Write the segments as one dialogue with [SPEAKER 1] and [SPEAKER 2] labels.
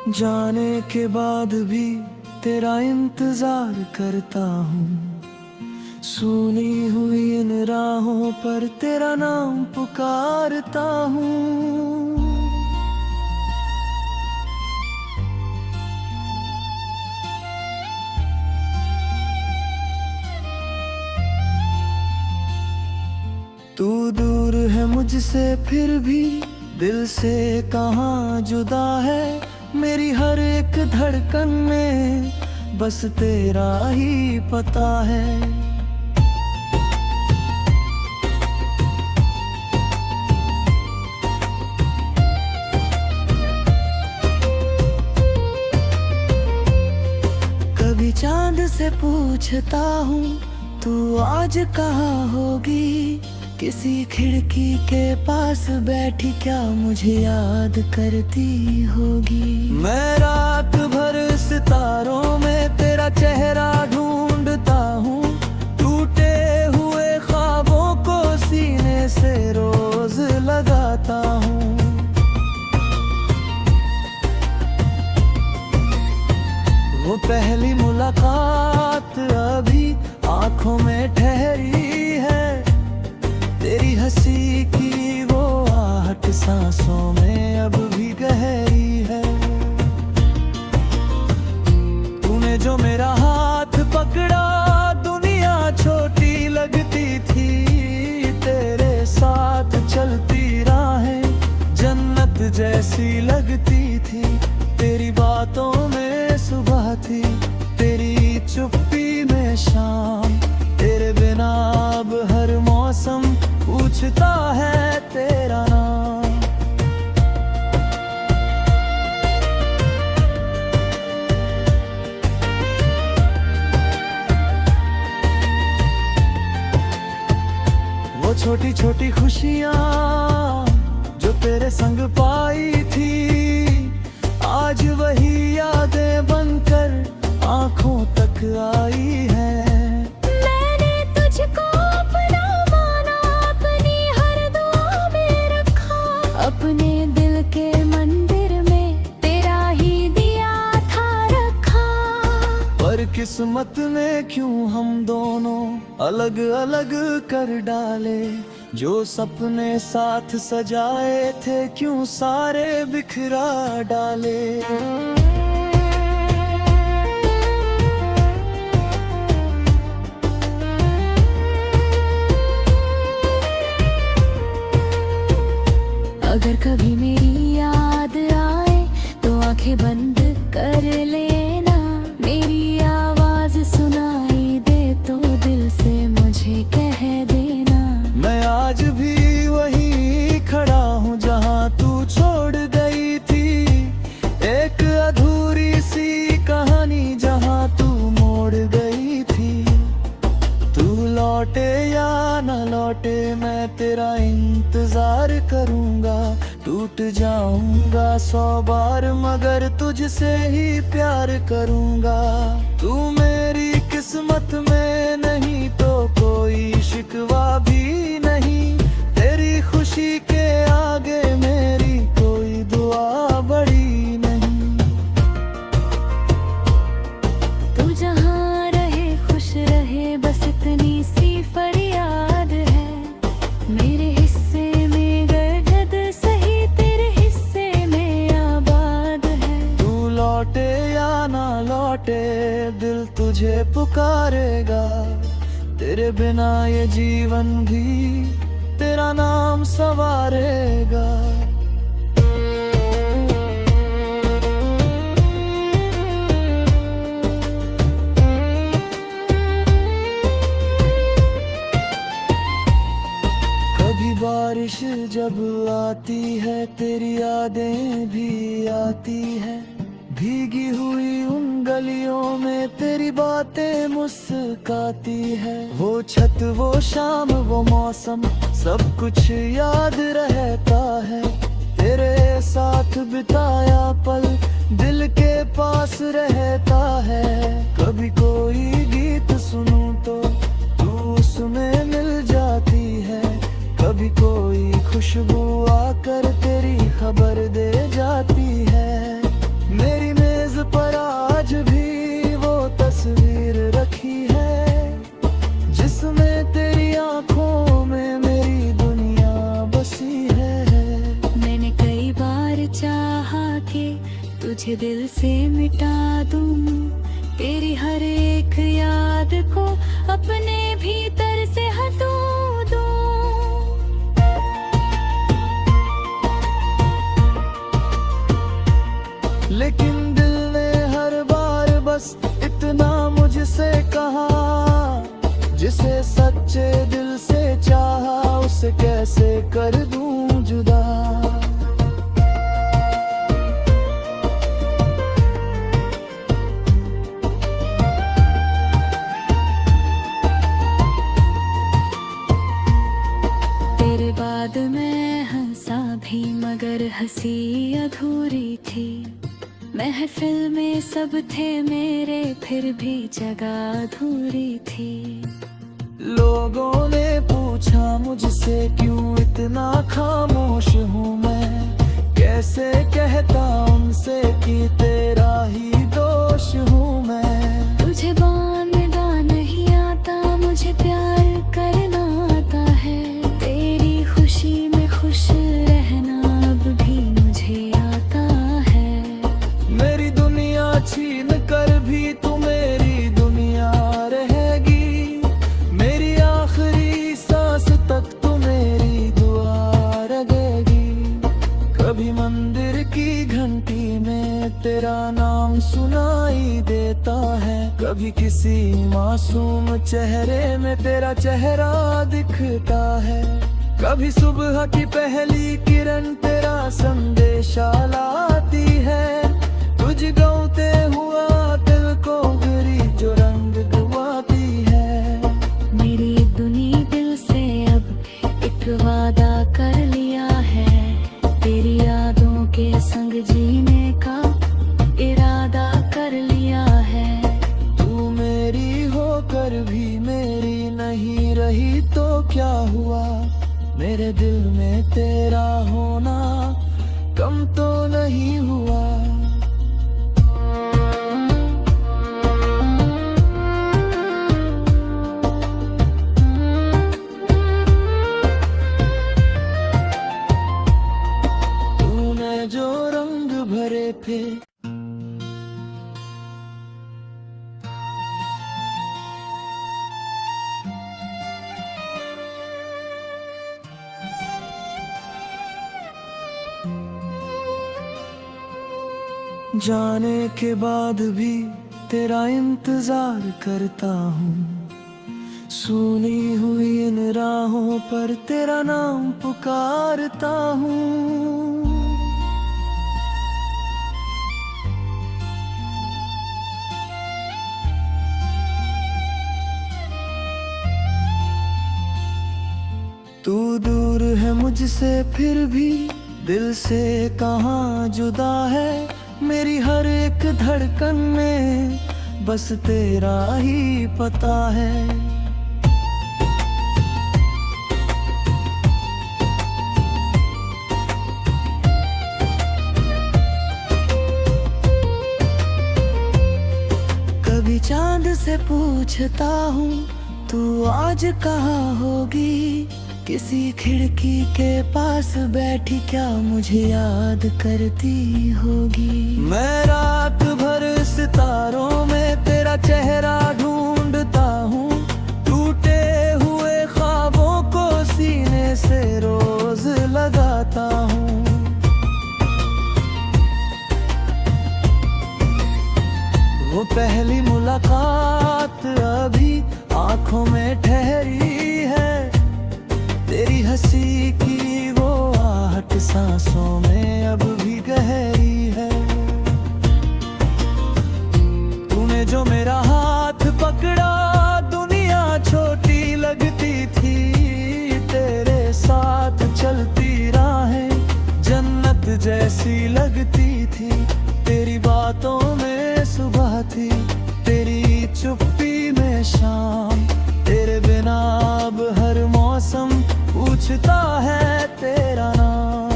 [SPEAKER 1] जाने के बाद भी तेरा इंतजार करता हूँ। सुनी हुई इन राहों पर तेरा नाम पुकारता हूँ। तू दूर है मुझसे फिर भी दिल से कहाँ जुदा है। मेरी हर एक धड़कन में बस तेरा ही पता है। कभी चांद से पूछता हूँ तू आज कहाँ होगी। किसी खिड़की के पास बैठी क्या मुझे याद करती होगी। मैं रात भर सितारों में तेरा चेहरा ढूंढता हूँ। टूटे हुए ख्वाबों को सीने से रोज लगाता हूँ। वो पहली मुलाकात अभी आंखों में ठहरी है। तेरी हंसी की वो आहट सांसों में अब भी गहरी है। तूने जो मेरा हाथ पकड़ा दुनिया छोटी लगती थी। तेरे साथ चलती राहें जन्नत जैसी लगती थी। तेरी बातों में सुबह थी, तेरी चुप्पी में शाम। तेरे बिना अब हर मौसम पूछता है तेरा नाम। वो छोटी छोटी खुशियाँ जो तेरे संग पाई थी, आज वही यादें बनकर आंखों तक आई है।
[SPEAKER 2] मैंने तुझको अपना माना, अपनी हर दुआ में रखा। अपने दिल के मंदिर में तेरा ही दिया था रखा।
[SPEAKER 1] पर किस्मत ने क्यों हम दोनों अलग अलग कर डाले। जो सपने साथ सजाए थे क्यों सारे बिखरा डाले।
[SPEAKER 2] अगर कभी मेरी याद आए तो आंखें बंद कर लेना। मेरी आवाज सुनाई दे तो दिल से मुझे कह देना।
[SPEAKER 1] मैं आज भी वहीं खड़ा हूँ जहाँ तू छोड़ गई थी। एक अधूरी सी कहानी जहाँ तू मोड़ गई थी। तू लौटे या न लौटे मैं तेरा इंतजार करूँगा। टूट जाऊंगा 100 बार मगर तुझसे ही प्यार करूँगा। तू मेरी किस्मत में नहीं तो कोई शिकवा भी नहीं। तेरी खुशी के आगे मेरी कोई दुआ बड़ी नहीं।
[SPEAKER 2] तू जहाँ रहे खुश रहे बस इतनी सी फरियाद है। मेरे हिस्से में गर्द सही तेरे हिस्से में आबाद है।
[SPEAKER 1] तू लौटे या ना लौटे दिल तुझे पुकारेगा। तेरे बिना ये जीवन भी तेरा नाम सवारेगा। कभी बारिश जब आती है तेरी यादें भी आती है। भीगी हुई उन गलियों में तेरी बातें मुस्काती है। वो छत वो शाम वो मौसम सब कुछ याद रहता है। तेरे साथ बिताया पल दिल के पास रहता है। कभी कोई गीत सुनूं तो तू उसमें मिल जाती है। कभी कोई खुशबू आकर तेरी खबर दे जाती है।
[SPEAKER 2] तुझे दिल से मिटा दूं, तेरी हर एक याद को अपने भीतर से हटा दूं।
[SPEAKER 1] लेकिन दिल ने हर बार बस इतना मुझसे कहा, जिसे सच्चे दिल से चाहा उसे कैसे कर दूं जुदा।
[SPEAKER 2] तेरे बाद मैं हंसा भी मगर हंसी अधूरी थी, महफिल में सब थे मेरे फिर भी जगह अधूरी थी।
[SPEAKER 1] लोगों ने पूछा मुझसे क्यों इतना खामोश हूँ मैं, कैसे कहता उनसे कि तेरा ही दोष हूँ मैं।
[SPEAKER 2] तुझे बांधना नहीं आता, मुझे प्यार करना आता है, तेरी खुशी में खुश रहना अब भी मुझे आता है।
[SPEAKER 1] मेरी दुनिया छीन कर भी तू मेरी दुनिया रहेगी, मेरी आखिरी सांस तक तू मेरी दुआ रहेगी। कभी मंदिर की घंटी में तेरा नाम सुनाई देता है, कभी किसी मासूम चेहरे में तेरा चेहरा दिखता है, कभी सुबह की पहली किरण तेरा संदेशा लाती है। तुझ गाते हुआ दिल को गिरी जो रंग गवाती है।
[SPEAKER 2] मेरी दुनिया दिल से अब एक वादा कर लिया है, तेरी यादों के संग जीने का इरादा कर लिया है।
[SPEAKER 1] तू मेरी होकर भी मेरी नहीं रही तो क्या हुआ, मेरे दिल में तेरा होना कम तो नहीं हुआ। तूने जो रंग भरे थे जाने के बाद भी तेरा इंतजार करता हूँ, सुनी हुई इन राहों पर तेरा नाम पुकारता हूँ। तू दूर है मुझसे फिर भी दिल से कहाँ जुदा है, मेरी हर एक धड़कन में बस तेरा ही पता है। कभी चांद से पूछता हूँ तू आज कहाँ होगी, किसी खिड़की के पास बैठी क्या मुझे याद करती होगी। मैं रात भर सितारों में तेरा चेहरा ढूंढता हूँ, टूटे हुए ख्वाबों को सीने से रोज लगाता हूँ। वो पहली मुलाकात अभी आंखों में ठहरी है, तेरी हंसी की वो आहट सांसों में अब भी गहरी है। तूने जो मेरा हाथ पकड़ा दुनिया छोटी लगती थी, तेरे साथ चलती राहें जन्नत जैसी लगती थी। तेरी बातों में सुबह थी, तेरी चुप्पी में शाम, तेरे बिना अब हर मौसम पूछता है तेरा नाम।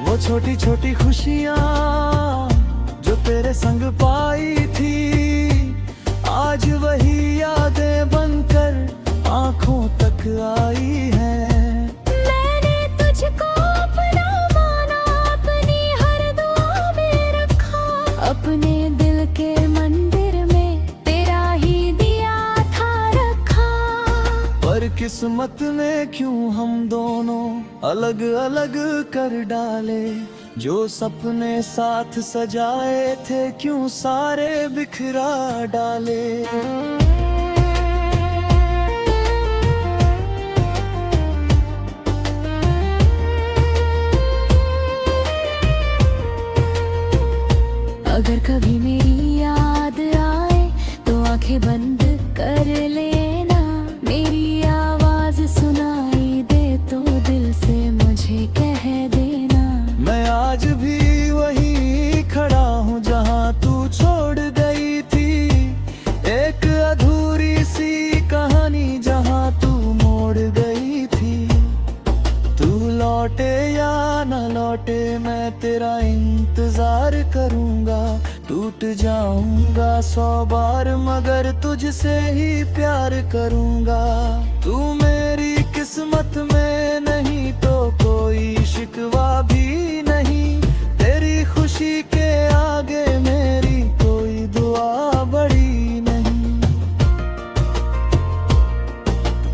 [SPEAKER 1] वो छोटी छोटी खुशियाँ जो तेरे संग पाई थी, आज वही यादें बनकर आंखों तक आई हैं।
[SPEAKER 2] मैंने तुझको अपना माना, अपनी हर दुआ में रखा, अपने दिल के मंदिर में तेरा ही दिया था रखा।
[SPEAKER 1] पर किस्मत ने क्यों हम दोनों अलग अलग कर डाले, जो सपने साथ सजाए थे क्यों सारे बिखरा डाले।
[SPEAKER 2] अगर कभी मेरी याद आए तो आंखें बंद कर लेना, मेरी आवाज सुनाई दे तो दिल से मुझे कह देना।
[SPEAKER 1] मैं आज भी वही खड़ा हूँ जहाँ तू छोड़ गई थी, एक अधूरी सी कहानी जहाँ तू मोड़ गई थी। तू लौटे या न लौटे मैं तेरा इंतजार करूँगा, टूट जाऊंगा 100 बार मगर तुझसे ही प्यार करूँगा। तू मेरी किस्मत में नहीं तो कोई शिकवा भी नहीं, तेरी खुशी के आगे मेरी कोई दुआ बड़ी नहीं।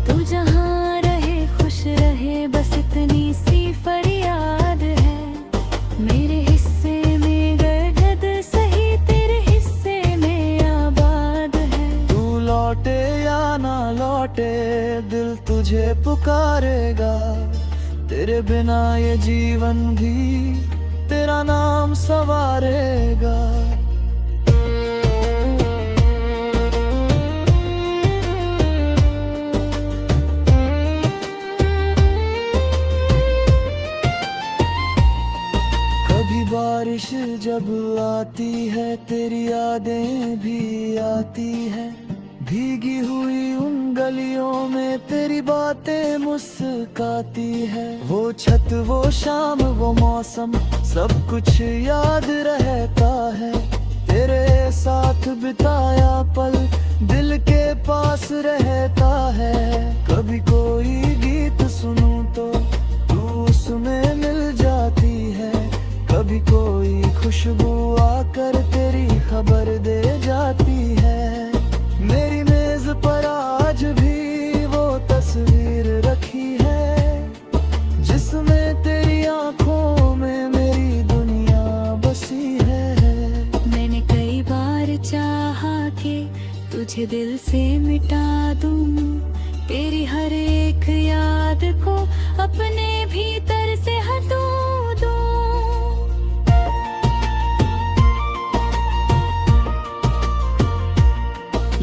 [SPEAKER 2] तू जहाँ रहे खुश रहे बस इतनी सी फरियाद है, मेरे हिस्से में गर्द सही तेरे हिस्से में आबाद है।
[SPEAKER 1] तू लौटे या ना लौटे दिल तुझे पुकारेगा, तेरे बिना ये जीवन भी तेरा नाम सवारेगा। कभी बारिश जब आती है तेरी यादें भी आती है, भीगी हुई उन गलियों में तेरी बातें मुस्काती है। वो छत वो शाम वो मौसम सब कुछ याद रहता है, तेरे साथ बिताया पल दिल के पास रहता है। कभी कोई गीत सुनूं तो तू उसमें मिल जाती है, कभी कोई खुशबू आकर तेरी खबर दे जाती है। मेरी मेज पर आज भी वो तस्वीर रखी है, जिसमें तेरी आंखों में मेरी दुनिया बसी है।
[SPEAKER 2] मैंने कई बार चाहा कि तुझे दिल से मिटा दूं, तेरी हर एक याद को अपने भीतर से हटा दूं।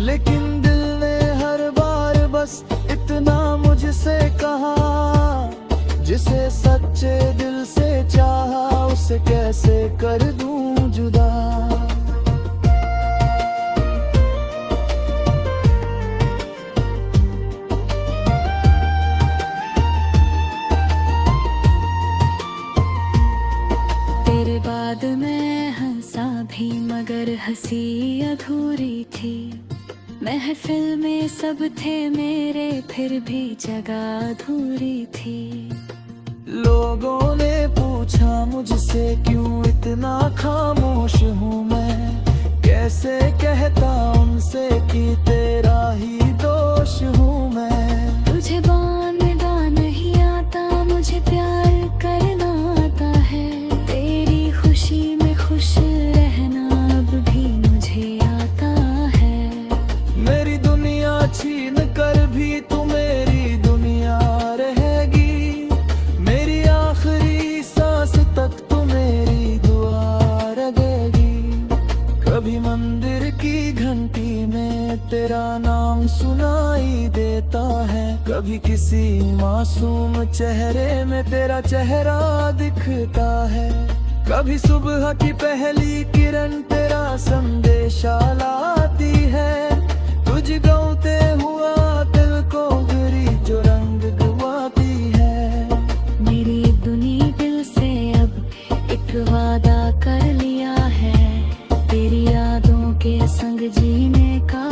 [SPEAKER 1] लेकिन दिल ने हर बार बस इतना मुझसे कहा, जिसे सच्चे दिल से चाहा उसे कैसे कर दूं जुदा।
[SPEAKER 2] तेरे बाद मैं हंसा भी मगर हंसी अधूरी थी, महफिल में सब थे मेरे फिर भी जगह अधूरी थी।
[SPEAKER 1] लोगों ने पूछा मुझसे क्यों इतना खामोश हूँ मैं, कैसे कहता उनसे कि तेरा ही दोष हूँ मैं।
[SPEAKER 2] तुझे बांधना नहीं आता मुझे प्यार करना आता है, तेरी खुशी में खुश रहना अब भी मुझे आता है।
[SPEAKER 1] मेरी दुनिया छीन कर भी तू मेरी दुनिया रहेगी, मेरी आखिरी सांस तक तू मेरी दुआ रहेगी। कभी मंदिर की घंटी में तेरा नाम सुनाई देता है, कभी किसी मासूम चेहरे में तेरा चेहरा दिखता है। कभी सुबह की पहली किरण तेरा संदेशा लाती है, तुझ गाते हुआ दिल को गिरी जो रंग गवाती है।
[SPEAKER 2] मेरी दुनिया दिल से अब एक वादा कर लिया है, तेरी यादों के संग जीने का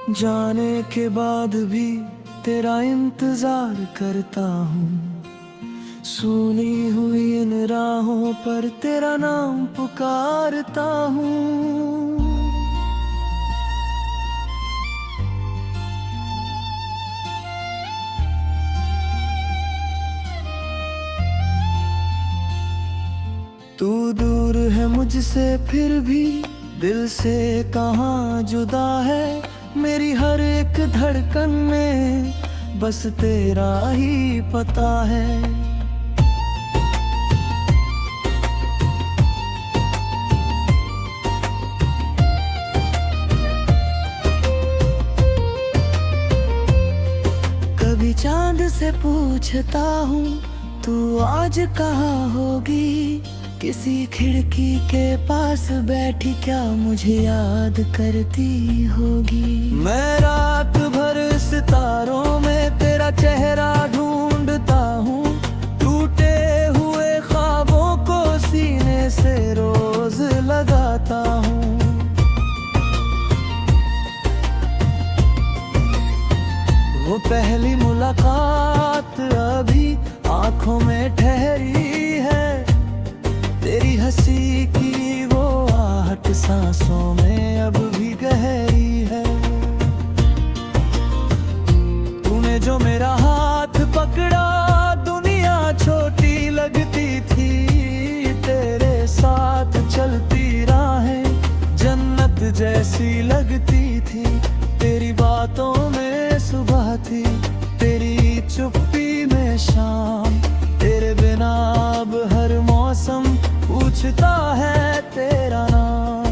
[SPEAKER 1] जाने के बाद भी तेरा इंतजार करता हूँ, सुनी हुई इन राहों पर तेरा नाम पुकारता हूँ। तू दूर है मुझसे फिर भी दिल से कहाँ जुदा है, मेरी हर एक धड़कन में बस तेरा ही पता है। कभी चांद से पूछता हूँ तू आज कहाँ होगी, किसी खिड़की के पास बैठी क्या मुझे याद करती होगी। मैं रात भर सितारों में तेरा चेहरा ढूंढता हूँ, टूटे हुए ख्वाबों को सीने से रोज लगाता हूँ। वो पहली मुलाकात अभी आंखों में ठहरी है, तेरी हंसी की वो आहट सांसों में अब भी गहरी है। तूने जो मेरा हाथ पकड़ा दुनिया छोटी लगती थी, तेरे साथ चलती राहें जन्नत जैसी लगती थी। तेरी बातों में सुबह थी, तेरी चुप्पी में शाम, तेरे बिना अब हर मौसम पूछता है तेरा नाम।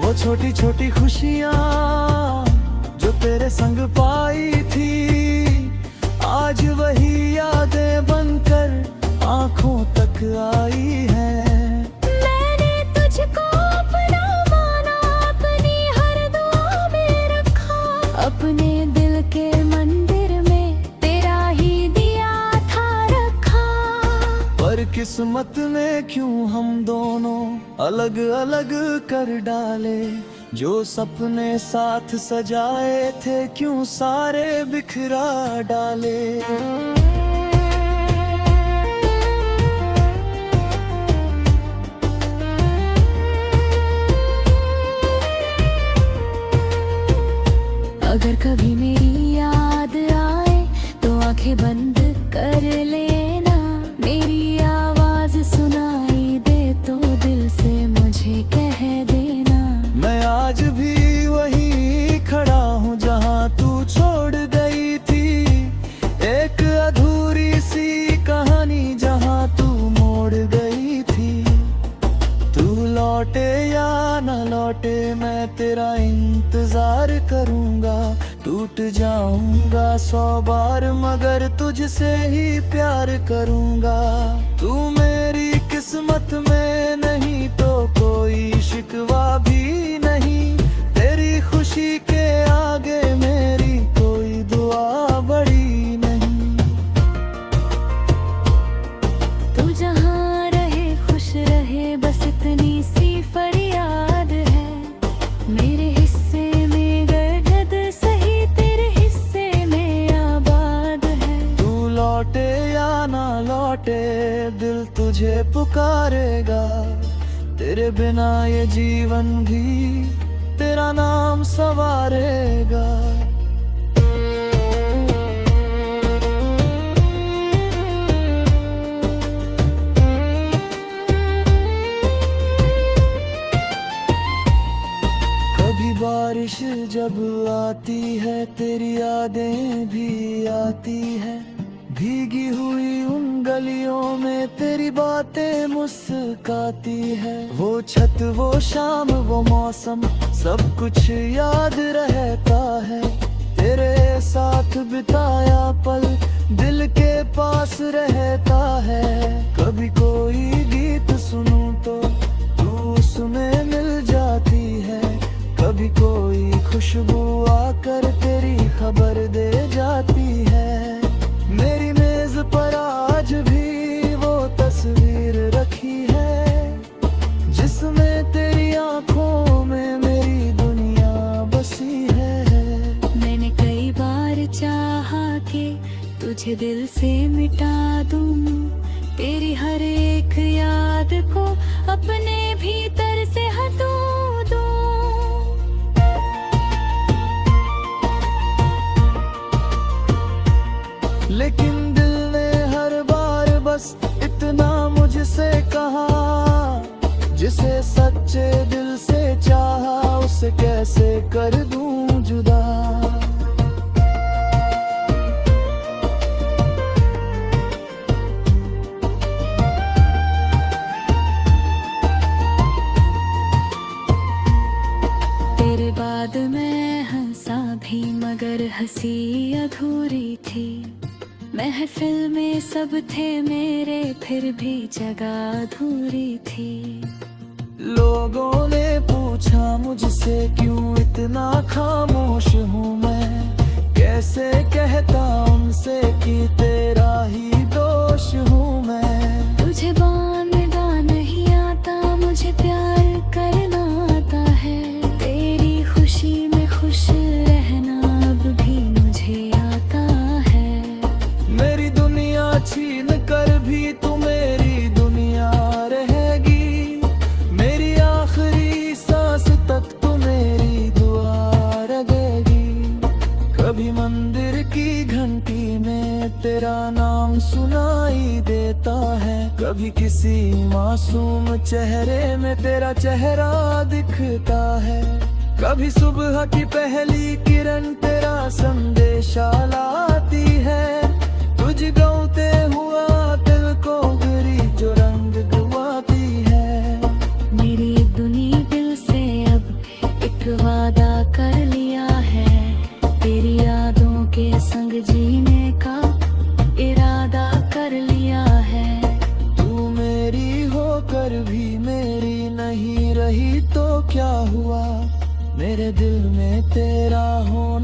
[SPEAKER 1] वो छोटी छोटी खुशियाँ जो तेरे संग पाई थी, आज वही यादें बनकर आंखों तक आई है।
[SPEAKER 2] मैंने तुझको अपना माना, अपनी हर दुआ में रखा, अपने दिल के मंदिर में तेरा ही दिया था रखा।
[SPEAKER 1] पर किस्मत ने क्यों हम दोनों अलग अलग कर डाले, जो सपने साथ सजाए थे क्यों सारे बिखरा डाले।
[SPEAKER 2] अगर कभी मेरी याद आए तो आंखें बंद कर लेना, मेरी आवाज सुनाई दे तो दिल से मुझे कह देना।
[SPEAKER 1] मैं आज भी वहीं खड़ा हूँ जहाँ तू छोड़ गई थी, एक अधूरी सी कहानी जहाँ तू मोड़ गई थी। तू लौटे या न लौटे मैं तेरा इंतजार करूँगा, टूट जाऊंगा 100 बार मगर तुझसे ही प्यार करूँगा। तू मेरी किस्मत में नहीं तो कोई शिकवा भी नहीं, तेरी खुशी के आगे मेरी कोई दुआ बड़ी नहीं।
[SPEAKER 2] तू जहाँ रहे खुश रहे बस इतनी सी फरियाद है, मेरे हिस्से में गर्द सही तेरे हिस्से में आबाद है।
[SPEAKER 1] तू लौटे या ना लौटे दिल तुझे पुकारेगा, तेरे बिना ये जीवन भी तेरा नाम सवारेगा। कभी बारिश जब आती है तेरी यादें भी आती है, भीगी हुई उन गलियों में तेरी बातें मुस्काती है। वो छत वो शाम वो मौसम सब कुछ याद रहता है, तेरे साथ बिताया पल दिल के पास रहता है। कभी कोई गीत सुनूं तो तू उसमें मिल जाती है, कभी कोई खुशबू आकर तेरी खबर दे जाती है। मेरी
[SPEAKER 2] दिल से मिटा दूं तेरी हर एक याद को अपने भीतर से हटो दूं।
[SPEAKER 1] लेकिन दिल ने हर बार बस इतना मुझसे कहा, जिसे सच्चे दिल से चाहा उसे कैसे कर दूं जुदा।
[SPEAKER 2] तेरे बाद मैं हंसा भी मगर हंसी अधूरी थी। महफिल में सब थे मेरे फिर भी जगह अधूरी थी।
[SPEAKER 1] लोगों ने पूछा मुझसे क्यों इतना खामोश हूँ मैं, कैसे कहता उनसे कि तेरा ही दोष हूँ मैं।
[SPEAKER 2] तुझे बांधना नहीं आता मुझे प्यार करना आता है, तेरी खुशी में खुश रहना अब भी मुझे आता है।
[SPEAKER 1] मेरी दुनिया छीन कर भी तू मेरी दुनिया रहेगी, मेरी आखिरी सांस तक तू मेरी दुआ रहेगी। कभी मंदिर की घंटी में तेरा नाम सुनाई देता है, कभी किसी मासूम चेहरे में तेरा चेहरा दिखता है। कभी सुबह की पहली किरण तेरा संदेशा लाती है, तुझ गाते हुआ दिल को गिरी जो रंग गवाती है।
[SPEAKER 2] मेरी दुनिया दिल से अब एक वादा कर लिया है, तेरी यादों के संग जीने का इरादा कर लिया है।
[SPEAKER 1] तू मेरी होकर भी मेरी नहीं रही तो क्या हुआ, मेरे दिल में तेरा हो